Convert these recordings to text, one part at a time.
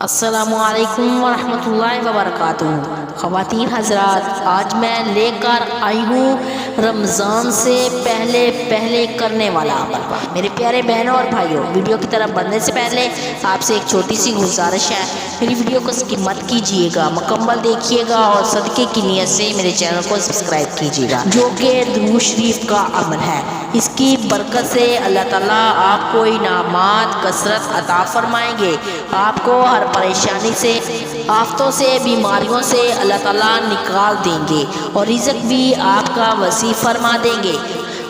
السلام علیکم ورحمۃ اللہ وبرکاتہ۔ خواتین حضرات، آج میں لے کر آئی ہوں رمضان سے پہلے کرنے والا عمل۔ میرے پیارے بہنوں اور بھائیوں، ویڈیو کی طرف بڑھنے سے پہلے آپ سے ایک چھوٹی سی گزارش ہے، میری ویڈیو کو سکپ مت کیجیے گا، مکمل دیکھیے گا اور صدقے کی نیت سے میرے چینل کو سبسکرائب کیجیے گا، جو کہ درود شریف کا عمل ہے۔ اس کی برکت سے اللہ تعالیٰ آپ کو انعامات کثرت عطا فرمائیں گے۔ آپ کو ہر پریشانی سے، آفتوں سے، بیماریوں سے اللہ تعالیٰ نکال دیں گے اور رزق بھی آپ کا وسیع فرما دیں گے۔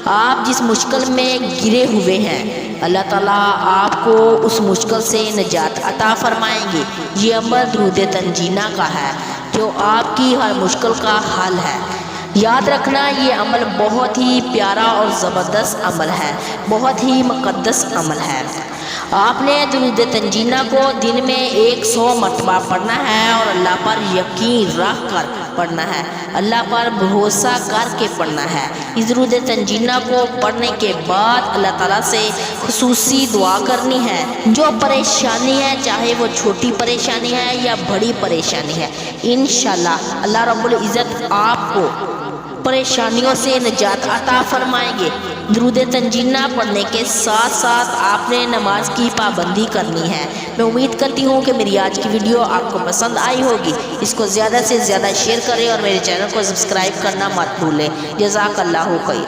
آپ جس مشکل میں گرے ہوئے ہیں، اللہ تعالیٰ آپ کو اس مشکل سے نجات عطا فرمائیں گے۔ یہ عمل درود تنجینہ کا ہے، جو آپ کی ہر مشکل کا حل ہے۔ یاد رکھنا، یہ عمل بہت ہی پیارا اور زبردست عمل ہے، بہت ہی مقدس عمل ہے۔ آپ نے درود تنجینہ کو دن میں 100 مرتبہ پڑھنا ہے اور اللہ پر یقین رکھ کر پڑھنا ہے، اللہ پر بھروسہ کر کے پڑھنا ہے۔ اس درود تنجینہ کو پڑھنے کے بعد اللہ تعالیٰ سے خصوصی دعا کرنی ہے۔ جو پریشانی ہے، چاہے وہ چھوٹی پریشانی ہے یا بڑی پریشانی ہے، انشاءاللہ اللہ رب العزت آپ کو پریشانیوں سے نجات عطا فرمائیں گے۔ درود تنجینہ پڑھنے کے ساتھ ساتھ آپ نے نماز کی پابندی کرنی ہے۔ میں امید کرتی ہوں کہ میری آج کی ویڈیو آپ کو پسند آئی ہوگی۔ اس کو زیادہ سے زیادہ شیئر کریں اور میرے چینل کو سبسکرائب کرنا مت بھولیں۔ جزاک اللہ خیر۔